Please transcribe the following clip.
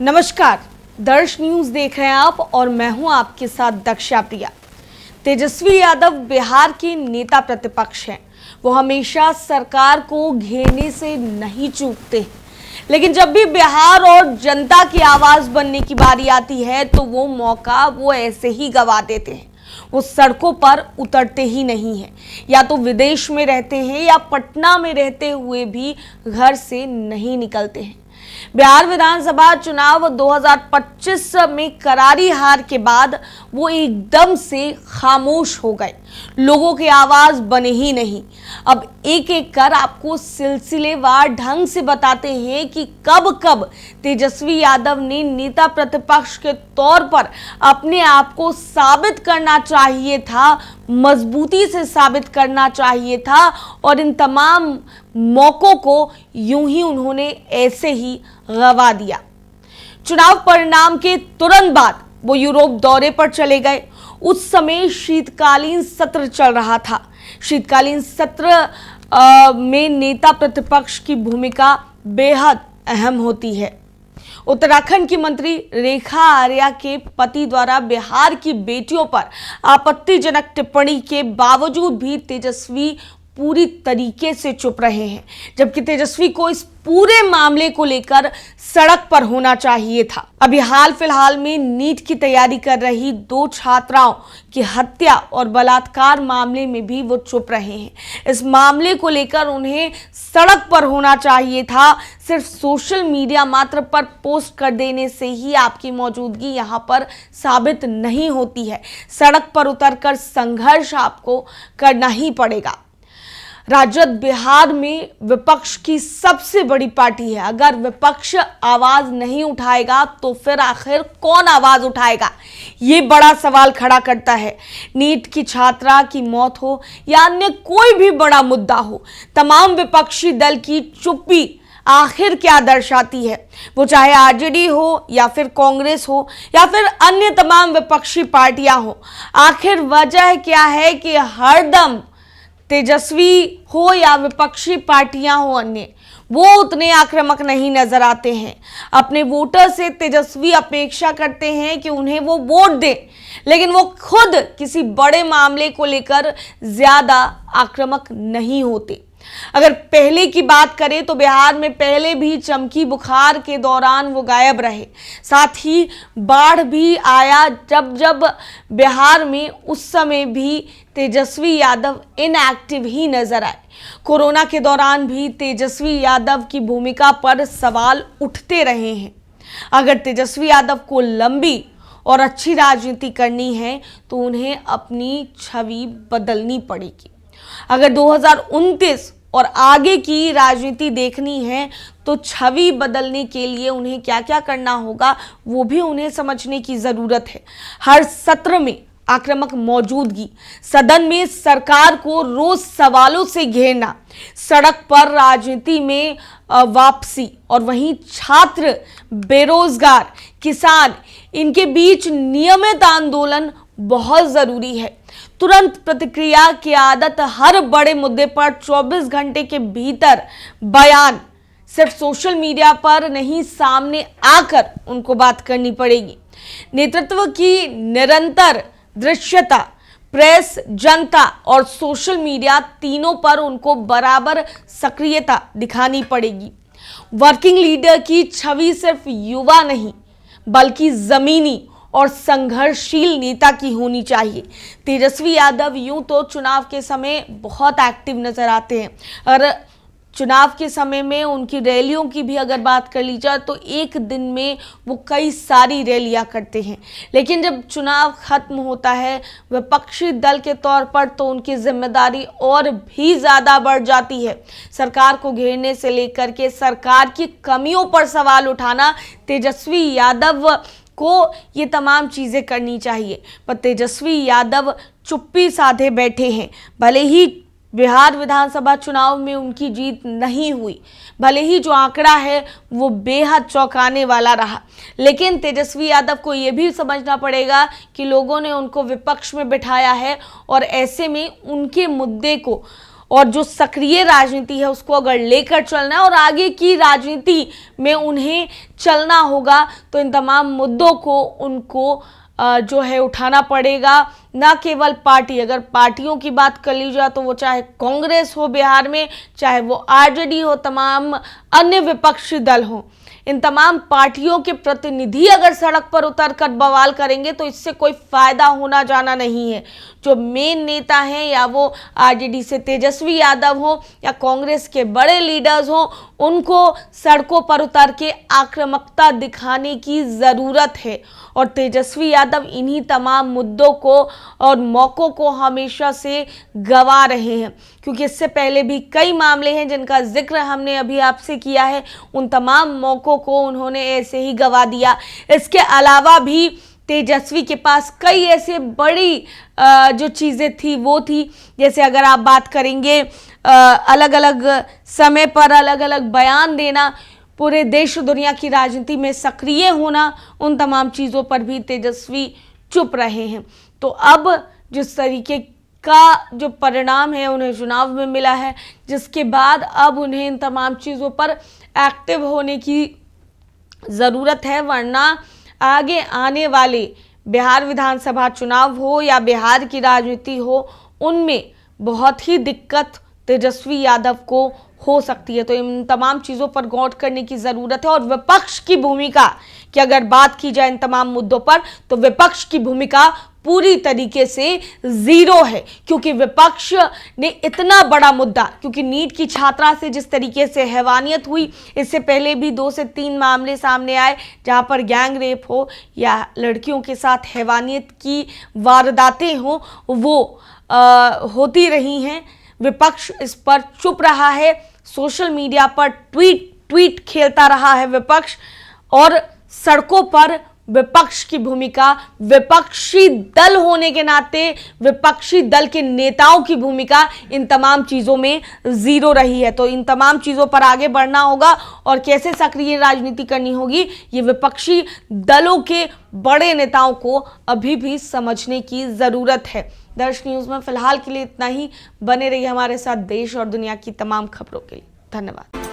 नमस्कार, दर्श न्यूज देख रहे हैं आप और मैं हूं आपके साथ दक्षा प्रिया। तेजस्वी यादव बिहार के नेता प्रतिपक्ष हैं। वो हमेशा सरकार को घेरने से नहीं चूकते, लेकिन जब भी बिहार और जनता की आवाज बनने की बारी आती है तो वो मौका वो ऐसे ही गवा देते हैं। वो सड़कों पर उतरते ही नहीं हैं, या तो विदेश में रहते हैं या पटना में रहते हुए भी घर से नहीं निकलते हैं। बिहार विधानसभा चुनाव 2025 में करारी हार के बाद वो एकदम से खामोश हो गए, लोगों की आवाज बने ही नहीं। अब एक एक कर आपको सिलसिलेवार ढंग से बताते हैं कि कब कब तेजस्वी यादव ने नेता प्रतिपक्ष के तौर पर अपने आप को साबित करना चाहिए था, मजबूती से साबित करना चाहिए था, और इन तमाम मौकों को यूं ही उन्होंने ऐसे ही गवा दिया। चुनाव परिणाम के तुरंत बाद वो यूरोप दौरे पर चले गए। उस समय शीतकालीन सत्र चल रहा था। शीतकालीन सत्र में नेता प्रतिपक्ष की भूमिका बेहद अहम होती है। उत्तराखंड की मंत्री रेखा आर्या के पति द्वारा बिहार की बेटियों पर आपत्तिजनक टिप्पणी के बावजूद भी तेजस्वी पूरी तरीके से चुप रहे हैं, जबकि तेजस्वी को इस पूरे मामले को लेकर सड़क पर होना चाहिए था। अभी हाल फिलहाल में नीट की तैयारी कर रही 2 छात्राओं की हत्या और बलात्कार मामले में भी वो चुप रहे हैं। इस मामले को लेकर उन्हें सड़क पर होना चाहिए था। सिर्फ सोशल मीडिया मात्र पर पोस्ट कर देने से ही आपकी मौजूदगी यहाँ पर साबित नहीं होती है। सड़क पर उतरकर संघर्ष आपको करना ही पड़ेगा। राजद बिहार में विपक्ष की सबसे बड़ी पार्टी है। अगर विपक्ष आवाज नहीं उठाएगा तो फिर आखिर कौन आवाज उठाएगा, ये बड़ा सवाल खड़ा करता है। नीट की छात्रा की मौत हो या अन्य कोई भी बड़ा मुद्दा हो, तमाम विपक्षी दल की चुप्पी आखिर क्या दर्शाती है? वो चाहे आरजेडी हो या फिर कांग्रेस हो या फिर अन्य तमाम विपक्षी पार्टियां हो, आखिर वजह क्या है कि हरदम तेजस्वी हो या विपक्षी पार्टियां हो अन्य, वो उतने आक्रामक नहीं नजर आते हैं। अपने वोटर से तेजस्वी अपेक्षा करते हैं कि उन्हें वो वोट दें, लेकिन वो खुद किसी बड़े मामले को लेकर ज्यादा आक्रामक नहीं होते। अगर पहले की बात करें तो बिहार में पहले भी चमकी बुखार के दौरान वो गायब रहे, साथ ही बाढ़ भी आया जब बिहार में, उस समय भी तेजस्वी यादव इनएक्टिव ही नजर आए। कोरोना के दौरान भी तेजस्वी यादव की भूमिका पर सवाल उठते रहे हैं। अगर तेजस्वी यादव को लंबी और अच्छी राजनीति करनी है तो उन्हें अपनी छवि बदलनी पड़ेगी। अगर 2029 और आगे की राजनीति देखनी है तो छवि बदलने के लिए उन्हें क्या क्या करना होगा वो भी उन्हें समझने की जरूरत है। हर सत्र में आक्रामक मौजूदगी, सदन में सरकार को रोज सवालों से घेरना, सड़क पर राजनीति में वापसी, और वहीं छात्र, बेरोजगार, किसान, इनके बीच नियमित आंदोलन बहुत जरूरी है। तुरंत प्रतिक्रिया की आदत, हर बड़े मुद्दे पर 24 घंटे के भीतर बयान, सिर्फ सोशल मीडिया पर नहीं सामने आकर उनको बात करनी पड़ेगी। नेतृत्व की निरंतर दृश्यता, प्रेस, जनता और सोशल मीडिया, तीनों पर उनको बराबर सक्रियता दिखानी पड़ेगी। वर्किंग लीडर की छवि सिर्फ युवा नहीं बल्कि जमीनी और संघर्षशील नेता की होनी चाहिए। तेजस्वी यादव यूं तो चुनाव के समय बहुत एक्टिव नजर आते हैं, और चुनाव के समय में उनकी रैलियों की भी अगर बात कर ली जाए तो एक दिन में वो कई सारी रैलियां करते हैं। लेकिन जब चुनाव खत्म होता है विपक्षी दल के तौर पर तो उनकी जिम्मेदारी और भी ज़्यादा बढ़ जाती है। सरकार को घेरने से लेकर के सरकार की कमियों पर सवाल उठाना, तेजस्वी यादव को ये तमाम चीज़ें करनी चाहिए। पर तेजस्वी यादव चुप्पी साधे बैठे हैं। भले ही बिहार विधानसभा चुनाव में उनकी जीत नहीं हुई, भले ही जो आंकड़ा है वो बेहद चौंकाने वाला रहा, लेकिन तेजस्वी यादव को ये भी समझना पड़ेगा कि लोगों ने उनको विपक्ष में बिठाया है और ऐसे में उनके मुद्दे को और जो सक्रिय राजनीति है उसको अगर लेकर चलना है और आगे की राजनीति में उन्हें चलना होगा, तो इन तमाम मुद्दों को उनको जो है उठाना पड़ेगा। ना केवल पार्टी, अगर पार्टियों की बात कर ली जाए तो वो चाहे कांग्रेस हो बिहार में, चाहे वो आरजेडी हो, तमाम अन्य विपक्षी दल हो, इन तमाम पार्टियों के प्रतिनिधि अगर सड़क पर उतरकर बवाल करेंगे तो इससे कोई फायदा होना जाना नहीं है। जो मेन नेता हैं, या वो आरजेडी से तेजस्वी यादव हो या कांग्रेस के बड़े लीडर्स हो, उनको सड़कों पर उतर के आक्रामकता दिखाने की ज़रूरत है। और तेजस्वी यादव इन्हीं तमाम मुद्दों को और मौक़ों को हमेशा से गंवा रहे हैं, क्योंकि इससे पहले भी कई मामले हैं जिनका जिक्र हमने अभी आपसे किया है। उन तमाम मौक़ों को उन्होंने ऐसे ही गंवा दिया। इसके अलावा भी तेजस्वी के पास कई ऐसे बड़ी जो चीज़ें थी वो थी, जैसे अगर आप बात करेंगे अलग अलग समय पर अलग अलग बयान देना, पूरे देश दुनिया की राजनीति में सक्रिय होना, उन तमाम चीज़ों पर भी तेजस्वी चुप रहे हैं। तो अब जिस तरीके का जो परिणाम है उन्हें चुनाव में मिला है, जिसके बाद अब उन्हें इन तमाम चीज़ों पर एक्टिव होने की ज़रूरत है, वरना आगे आने वाले बिहार विधानसभा चुनाव हो या बिहार की राजनीति हो, उनमें बहुत ही दिक्कत तेजस्वी यादव को हो सकती है। तो इन तमाम चीज़ों पर गौर करने की ज़रूरत है। और विपक्ष की भूमिका की अगर बात की जाए इन तमाम मुद्दों पर, तो विपक्ष की भूमिका पूरी तरीके से ज़ीरो है, क्योंकि विपक्ष ने इतना बड़ा मुद्दा, क्योंकि नीट की छात्रा से जिस तरीके से हैवानियत हुई, इससे पहले भी 2 से 3 मामले सामने आए जहां पर गैंग रेप हो या लड़कियों के साथ हैवानियत की वारदातें हो, वो होती रही हैं। विपक्ष इस पर चुप रहा है, सोशल मीडिया पर ट्वीट खेलता रहा है विपक्ष, और सड़कों पर विपक्ष की भूमिका, विपक्षी दल होने के नाते विपक्षी दल के नेताओं की भूमिका इन तमाम चीज़ों में ज़ीरो रही है। तो इन तमाम चीज़ों पर आगे बढ़ना होगा और कैसे सक्रिय राजनीति करनी होगी, ये विपक्षी दलों के बड़े नेताओं को अभी भी समझने की ज़रूरत है। दर्श न्यूज़ में फिलहाल के लिए इतना ही। बने रहिए हमारे साथ देश और दुनिया की तमाम खबरों के लिए। धन्यवाद।